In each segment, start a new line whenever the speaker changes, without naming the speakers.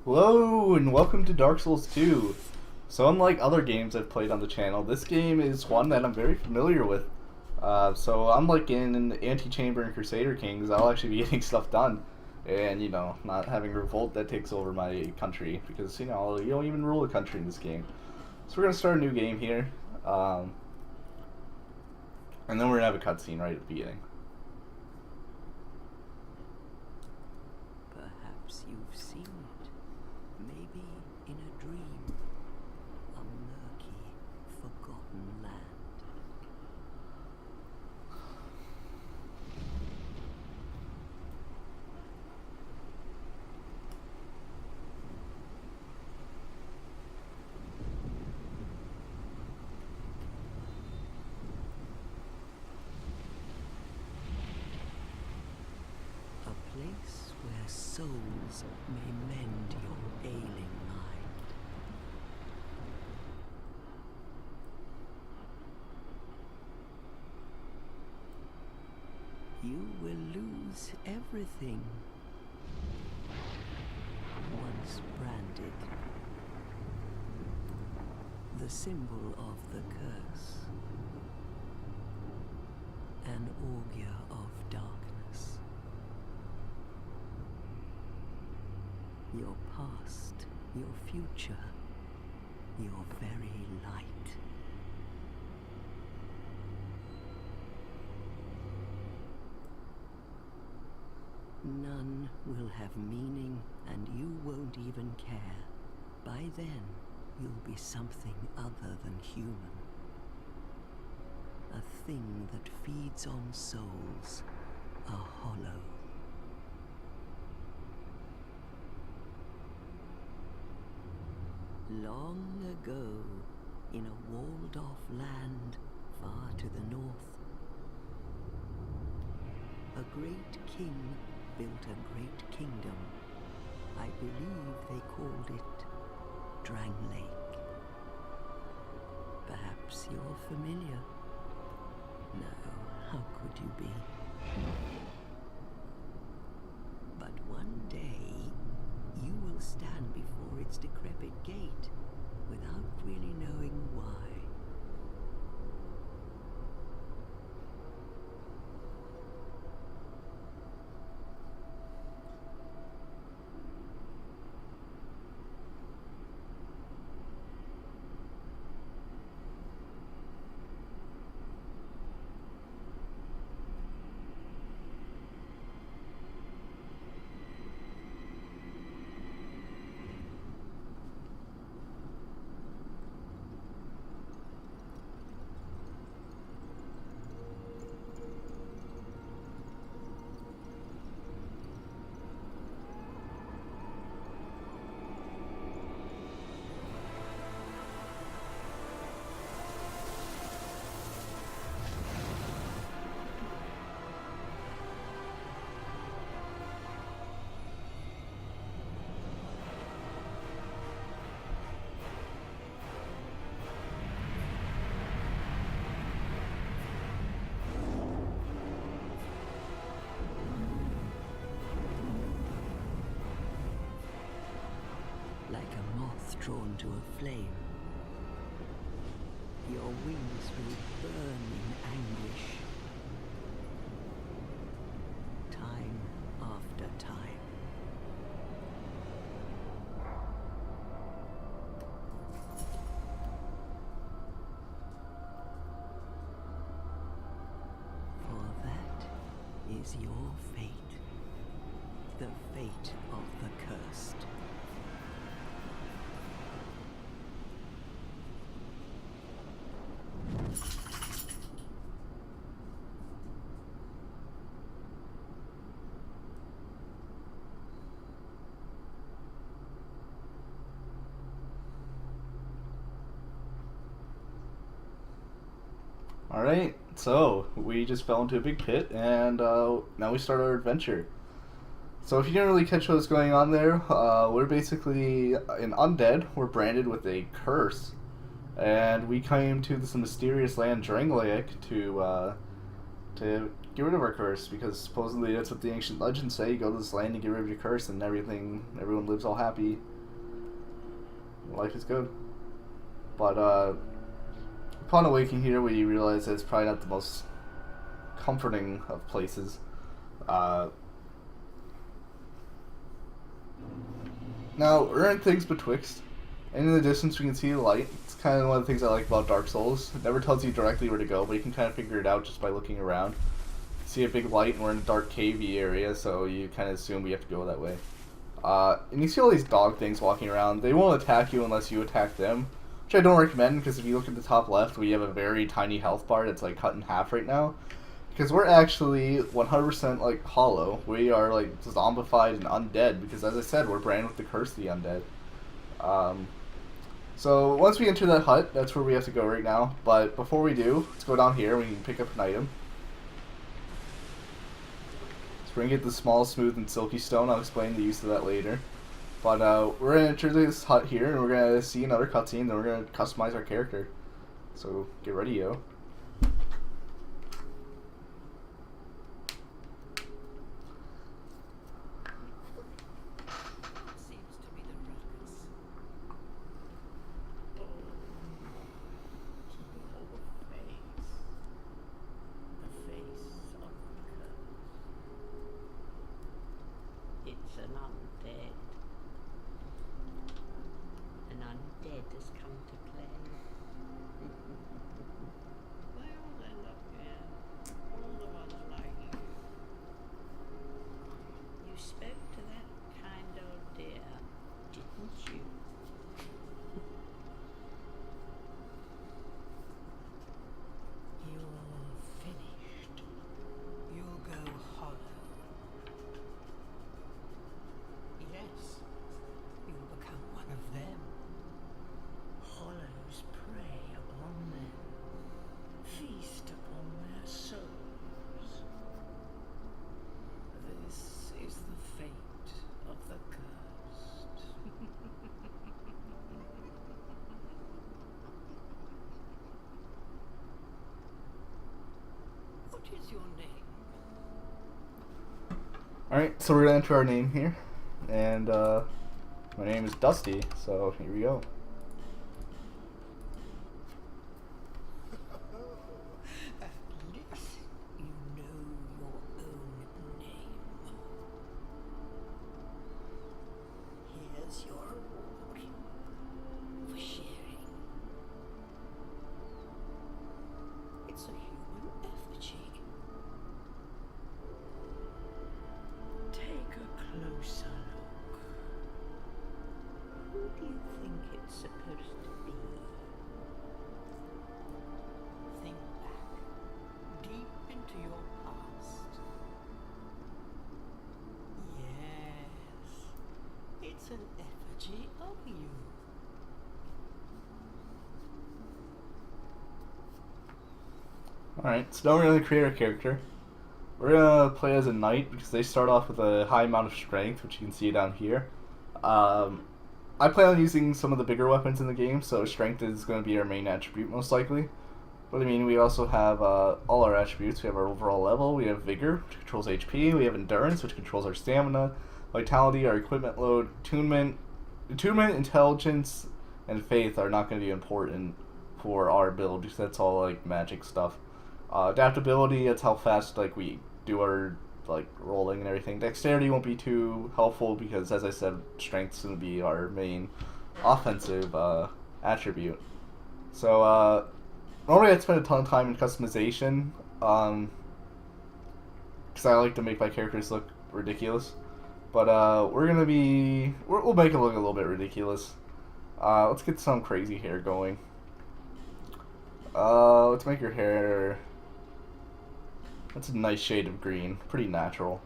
Hello and welcome to Dark Souls 2. So unlike other games I've played on the channel, this game is one that I'm very familiar with. So unlike in Antichamber and Crusader Kings, I'll actually be getting stuff done. And, not having revolt that takes over my country. Because, you don't even rule a country in this game. So we're going to start a new game here. And then we're going to have a cutscene right at the beginning.
Perhaps you've seen it. Maybe in a dream. A murky, forgotten land. A place where souls may mend your ailing mind. You will lose everything. Once branded. The symbol of the curse. An augur of darkness. Your past, your future, your very light. None will have meaning, and you won't even care. By then, you'll be something other than human. A thing that feeds on souls, a hollow. Long ago, in a walled-off land far to the north, a great king built a great kingdom. I believe they called it Drangleic. Perhaps you're familiar. No, how could you be? But one day, you will stand before its decrepit gate without really knowing why. Like a moth drawn to a flame. Your wings will burn in anguish. Time after time. For that is your fate. The fate of the cursed.
Alright, so we just fell into a big pit, and now we start our adventure. So if you didn't really catch what's going on there, we're basically an undead. We're branded with a curse, and we came to this mysterious land, Drangleic, to get rid of our curse, because supposedly that's what the ancient legends say. You go to this land and get rid of your curse, and everyone lives all happy Life is good. But upon awakening here, we realize that it's probably not the most comforting of places. Uh, Now, we're in things betwixt, and in the distance we can see the light. It's kind of one of the things I like about Dark Souls. It never tells you directly where to go, but you can kind of figure it out just by looking around. You see a big light, and we're in a dark cavey area, so you kind of assume we have to go that way. And you see all these dog things walking around. They won't attack you unless you attack them, which I don't recommend, because if you look at the top left, we have a very tiny health bar that's like cut in half right now. Because we're actually 100% like hollow. We are like zombified and undead because, as I said, we're branded with the curse of the undead. So once we enter that hut, that's where we have to go right now. But before we do, let's go down here. We can pick up an item. So we're gonna get the small, smooth, and silky stone. I'll explain the use of that later. But we're gonna enter this hut here, and we're gonna see another cutscene. Then we're gonna customize our character. So get ready, yo.
An undead has come to play. They all end up here. All the ones like you. You spoke to that kind old dear, didn't you?
You're finished. You'll go hollow. Yes, you'll become one of them. Hollows prey upon them, feast upon their souls. This is the fate of the cursed. What is your name?
Alright, so we're gonna enter our name here. And my name is Dusty, so here we go.
At least you know your own name. Here's your reward for sharing. It's a human effigy. Take a closer look. Who do you think it's supposed to be? Think back, deep into your past. Yes, it's an effigy of you.
Alright, so now we're going to create our character. We're going to play as a knight because they start off with a high amount of strength, which you can see down here. I plan on using some of the bigger weapons in the game, so strength is going to be our main attribute most likely. But I mean, we also have all our attributes. We have our overall level, we have vigor, which controls HP, we have endurance, which controls our stamina, vitality, our equipment load, attunement, intelligence, and faith are not going to be important for our build because that's all like magic stuff. Adaptability, that's how fast like we do our like rolling and everything. Dexterity won't be too helpful because, as I said, strength's going to be our main offensive attribute. So normally I'd spend a ton of time in customization because I like to make my characters look ridiculous. But we'll make it look a little bit ridiculous. Let's get some crazy hair going. Let's make your hair. That's a nice shade of green, pretty natural.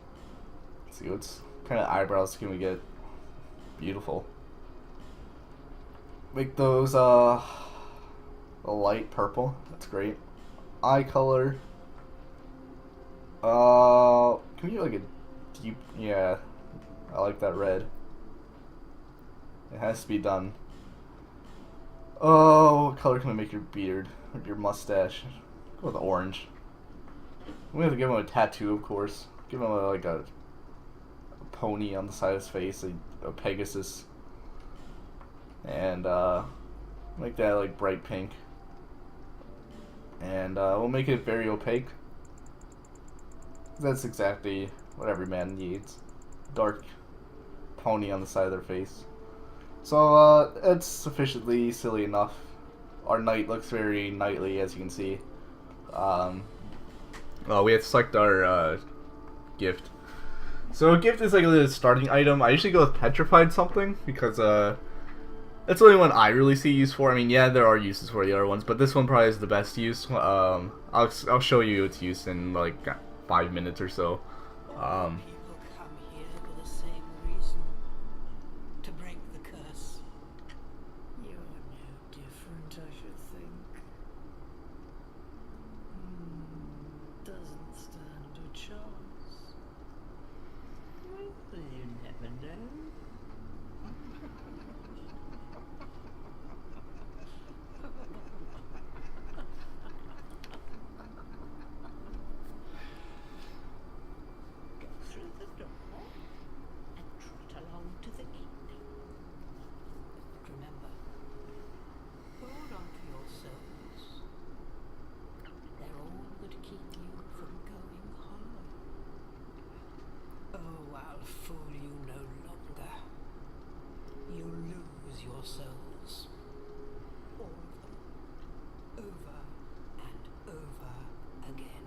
Let's see what kind of eyebrows can we get. Beautiful. Make those a light purple. That's great. Eye color. Can we get like a deep? Yeah, I like that red. It has to be done. Oh, what color can we make your beard or your mustache? Go with orange. We have to give him a tattoo, of course. Give him like a pony on the side of his face, a Pegasus. and make that like bright pink, and we'll make it very opaque. That's exactly what every man needs. Dark pony on the side of their face. So it's sufficiently silly enough. Our knight looks very knightly, as you can see. Well, we have to select our gift. So gift is like a starting item. I usually go with petrified something because that's the only one I really see use for. I mean, yeah, there are uses for the other ones, but this one probably is the best use. I'll show you its use in like 5 minutes or so.
People come here for the same reason. To break the curse.
You're no different, I should think. Doesn't stand a chance. Well, you never know. Go through the door and trot along to the kingdom.
Remember, hold on to your souls. They're all that keep you from going hollow. Oh, I'll fool you no longer. You'll lose your souls. All of them. Over and over again.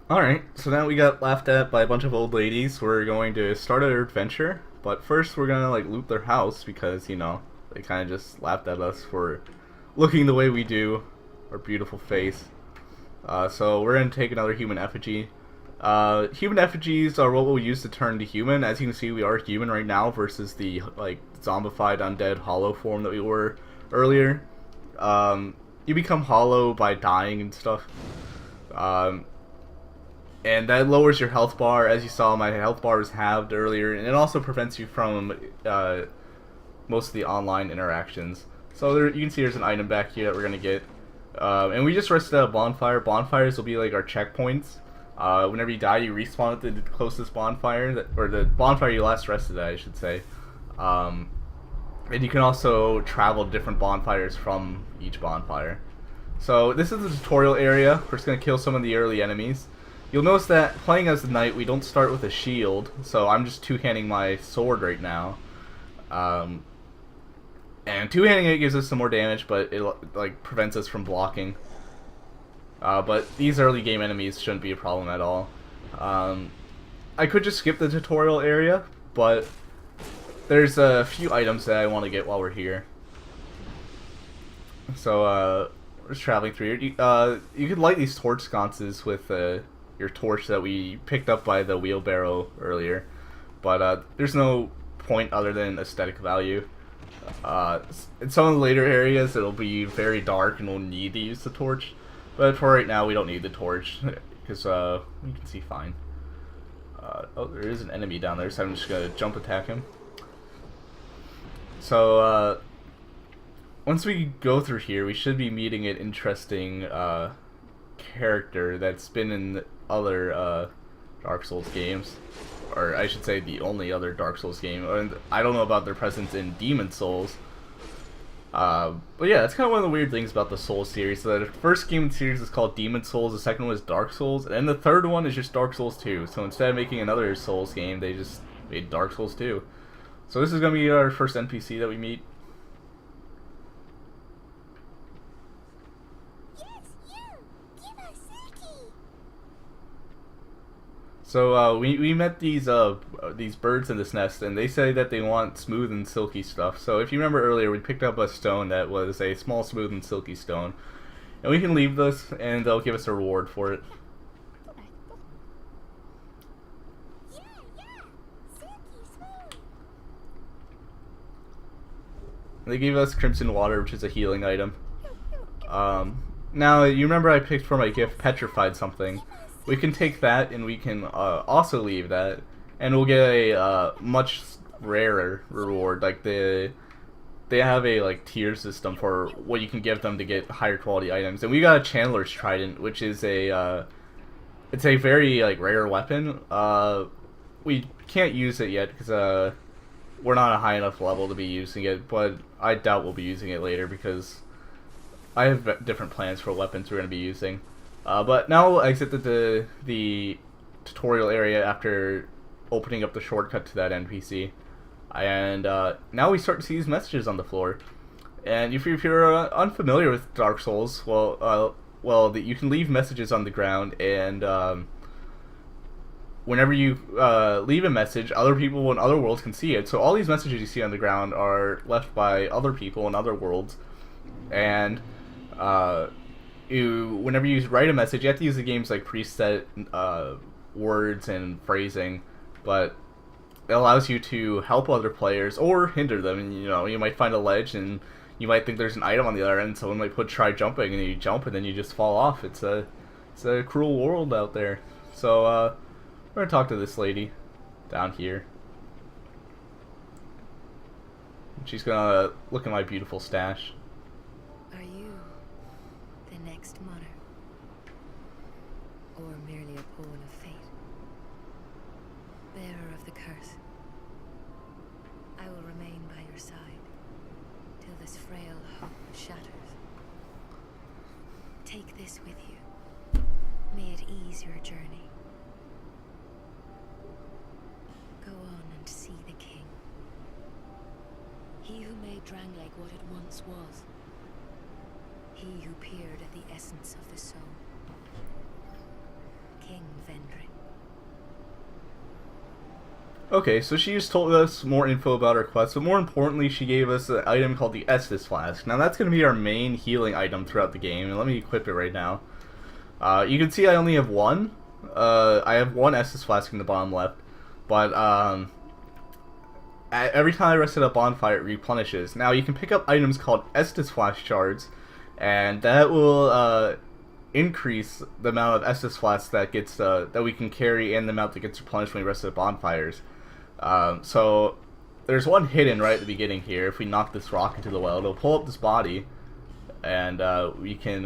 Alright, so now we got laughed at by a bunch of old ladies. We're going to start our adventure, but first we're gonna like loot their house because, you know, they kind of just laughed at us for looking the way we do, our beautiful face. So we're gonna take another human effigy. Human effigies are what we'll use to turn to human. As you can see, we are human right now versus the like zombified undead hollow form that we were earlier. You become hollow by dying and stuff. And that lowers your health bar. As you saw, my health bar was halved earlier, and it also prevents you from most of the online interactions. So there, you can see there's an item back here that we're going to get. And we just rested at a bonfire. Bonfires will be like our checkpoints. Whenever you die, you respawn at the closest bonfire, or the bonfire you last rested at, I should say. And you can also travel to different bonfires from each bonfire. So this is the tutorial area. We're just going to kill some of the early enemies. You'll notice that playing as the knight, we don't start with a shield, so I'm just two-handing my sword right now. And two-handing it gives us some more damage, but it like prevents us from blocking. But these early game enemies shouldn't be a problem at all. I could just skip the tutorial area, but there's a few items that I want to get while we're here. So we're just traveling through here. You could light these torch sconces with your torch that we picked up by the wheelbarrow earlier, but there's no point other than aesthetic value. In some of the later areas it'll be very dark and we'll need to use the torch, but for right now we don't need the torch because we can see fine. Oh, there is an enemy down there, so I'm just gonna jump attack him. So once we go through here, we should be meeting an interesting character that's been in other Dark Souls games, or I should say the only other Dark Souls game. And I don't know about their presence in Demon Souls, but yeah, that's kind of one of the weird things about the Souls series. So the first game in the series is called Demon Souls, the second one is Dark Souls, and then the third one is just Dark Souls 2. So instead of making another Souls game, they just made Dark Souls 2. So this is going to be our first NPC that we meet. So we met these birds in this nest, and they say that they want smooth and silky stuff. So if you remember earlier, we picked up a stone that was a small, smooth, and silky stone, and we can leave this, and they'll give us a reward for it. They gave us Crimson Water, which is a healing item. Now you remember I picked for my gift Petrified something. We can take that and we can also leave that, and we'll get a much rarer reward. Like the they have a like tier system for what you can give them to get higher quality items, and we got a Chandler's Trident, which is a it's a very like rare weapon. We can't use it yet because we're not a high enough level to be using it, but I doubt we'll be using it later because I have different plans for weapons we're going to be using. But now we'll exit the tutorial area after opening up the shortcut to that NPC. And now we start to see these messages on the floor. And if you're unfamiliar with Dark Souls, you can leave messages on the ground, and whenever you leave a message, other people in other worlds can see it. So all these messages you see on the ground are left by other people in other worlds, and whenever you write a message, you have to use the game's like preset words and phrasing, but it allows you to help other players or hinder them. And you might find a ledge and you might think there's an item on the other end. Someone might try jumping, and you jump and then you just fall off. It's a cruel world out there. So we're gonna talk to this lady down here. She's gonna look at my beautiful stash.
Are you the next monarch? Or merely a pawn of fate? Bearer of the curse, I will remain by your side till this frail hope shatters. Take this with you. May it ease your journey. Go on and see the king. He who made Drangleic what it once was. He who peered at the essence of the soul. King Vendrick.
Okay, so she just told us more info about her quest, but more importantly, she gave us an item called the Estus Flask. Now that's going to be our main healing item throughout the game, and let me equip it right now. You can see I only have one. I have one Estus Flask in the bottom left, but every time I rest at a bonfire, it replenishes. Now you can pick up items called Estus Flask Shards, and that will increase the amount of Estus Flasks that gets that we can carry, and the amount that gets replenished when we rest at bonfires. So there's one hidden right at the beginning here. If we knock this rock into the well, it'll pull up this body, and we can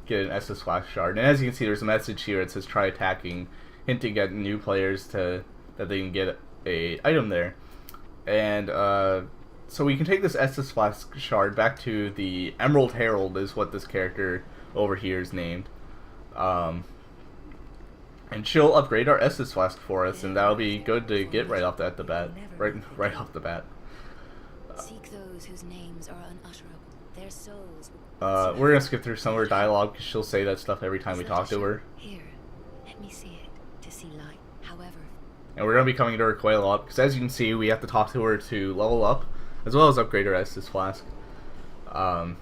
get an Estus Flask Shard. And as you can see, there's a message here. It says try attacking, hinting at new players that they can get a item there. And so we can take this Estus Flask Shard back to the Emerald Herald, is what this character over here is named. And she'll upgrade our Estus Flask for us, and that'll be good to get right off the bat. Right off the bat.
Seek those whose names are unutterable. Their souls.
We're gonna skip through some of her dialogue because she'll say that stuff every time we talk to her.
Here, let me see it. To see light, however.
And we're gonna be coming to her quite a lot because, as you can see, we have to talk to her to level up, as well as upgrade our Estus Flask. And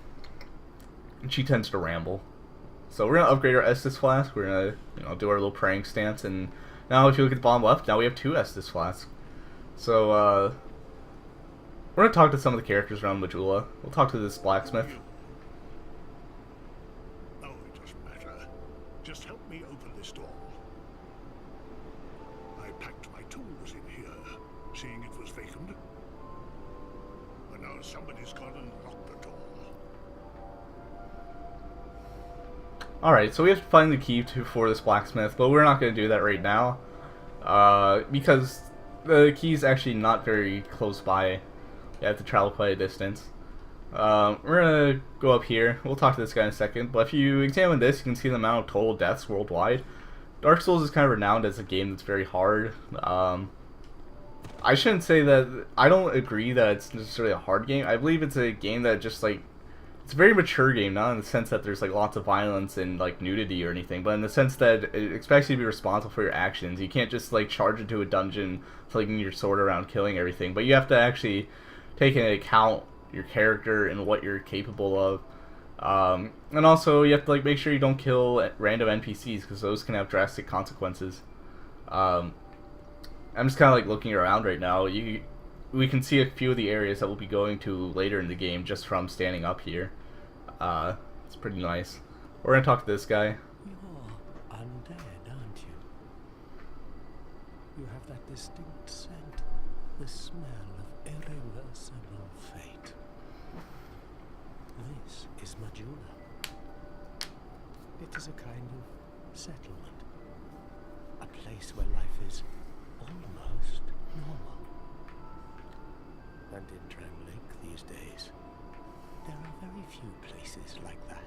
she tends to ramble. So we're gonna upgrade our Estus Flask. We're gonna do our little praying stance, and now if you look at the bottom left, now we have 2 Estus Flasks. So we're gonna talk to some of the characters around Majula. We'll talk to this blacksmith.
Oh, it doesn't matter. Just help me open this door. I packed my tools in here, seeing it was vacant. But now somebody's gone and locked the door.
Alright, so we have to find the key for this blacksmith, but we're not going to do that right now. Because the key's actually not very close by. You have to travel quite a distance. We're going to go up here. We'll talk to this guy in a second. But if you examine this, you can see the amount of total deaths worldwide. Dark Souls is kind of renowned as a game that's very hard. I shouldn't say that. I don't agree that it's necessarily a hard game. I believe it's a game that just like, it's a very mature game, not in the sense that there's like lots of violence and like nudity or anything, but in the sense that it expects you to be responsible for your actions. You can't just like charge into a dungeon flinging your sword around killing everything, but you have to actually take into account your character and what you're capable of. And also you have to like make sure you don't kill random NPCs, because those can have drastic consequences. I'm just kind of like looking around right now. We can see a few of the areas that we'll be going to later in the game just from standing up here. It's pretty nice. We're gonna talk to this guy.
You're undead, aren't you? You have that distinct scent, the smell of irreversible fate. This is Majula. It is a kind of settlement. A place where life is almost normal. And in Drang Lake these days, there are very few places like that.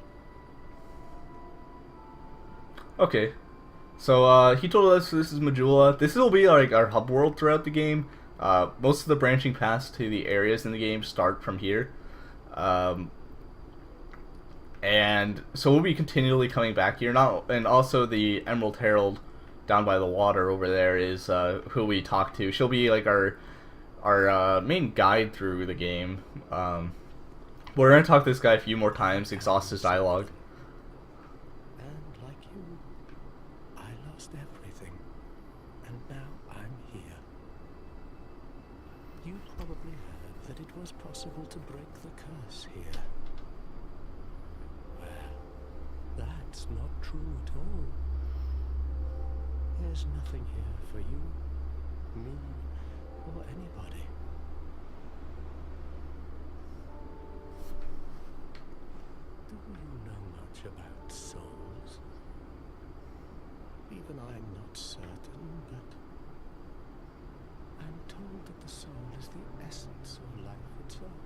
Okay, so he told us this is Majula. This will be like our hub world throughout the game. Most of the branching paths to the areas in the game start from here. And so we'll be continually coming back here. And also the Emerald Herald down by the water over there is who we talk to. She'll be like our main guide through the game. We're going to talk to this guy a few more times, exhaust his dialogue.
And like you, I lost everything. And now I'm here. You probably heard that it was possible to break the curse here. Well, that's not true at all. There's nothing here for you, me, or anybody. Do you know much about souls? Even I'm not certain, but I'm told that the soul is the essence of life itself.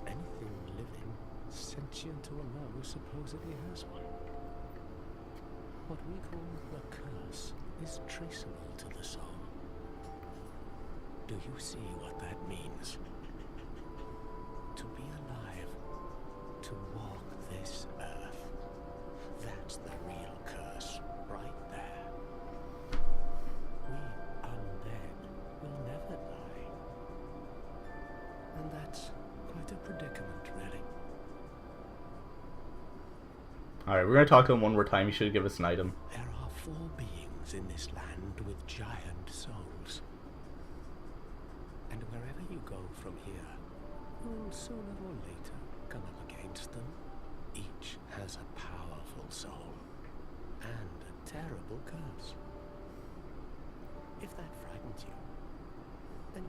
Anything living, sentient or no, supposedly has one. What we call the curse is traceable to the soul. Do you see what that means? To be alive, to walk this earth. That's the real curse, right there. We undead will never die. And that's quite a predicament, really.
Alright, we're going to talk to him one more time. He should give us an item.
There are 4 beings in this land with giant souls. And wherever you go from here, you'll sooner or later come up against them. Each has a powerful soul and a terrible curse. If that frightens you, then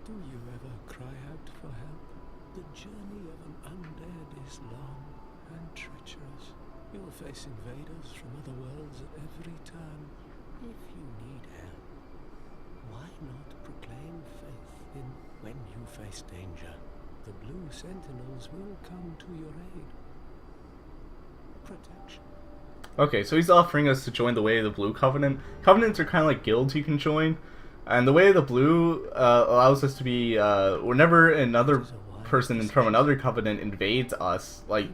do you ever cry out for help? The journey of an undead is long and treacherous. You'll face invaders from other worlds at every turn. If you need help, why not proclaim faith in when you face danger? The Blue Sentinels will come to your aid. Protection.
Okay, so he's offering us to join the Way of the Blue Covenant. Covenants are kind of like guilds you can join. And the Way of the Blue allows us to be, whenever another person from another covenant invades us, like,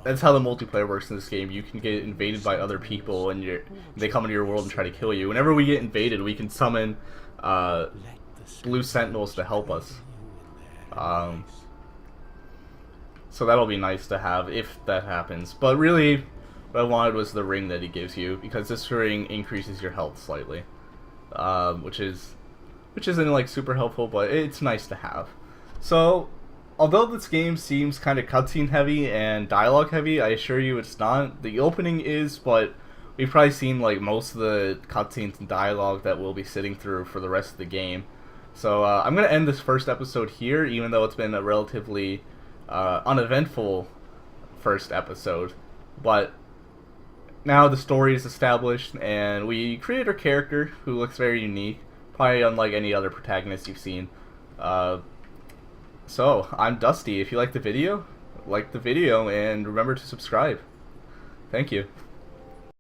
that's how the multiplayer works in this game. You can get invaded by other people, and they come into your world and try to kill you. Whenever we get invaded, we can summon Blue Sentinels to help us. So that'll be nice to have if that happens. But really, what I wanted was the ring that he gives you, because this ring increases your health slightly, which isn't like super helpful, but it's nice to have. So, although this game seems kind of cutscene heavy and dialogue heavy, I assure you it's not. The opening is, but we've probably seen like most of the cutscenes and dialogue that we'll be sitting through for the rest of the game. So I'm going to end this first episode here, even though it's been a relatively uneventful first episode. But now the story is established, and we created our character, who looks very unique, probably unlike any other protagonist you've seen. So, I'm Dusty. If you like the video, and remember to subscribe. Thank you.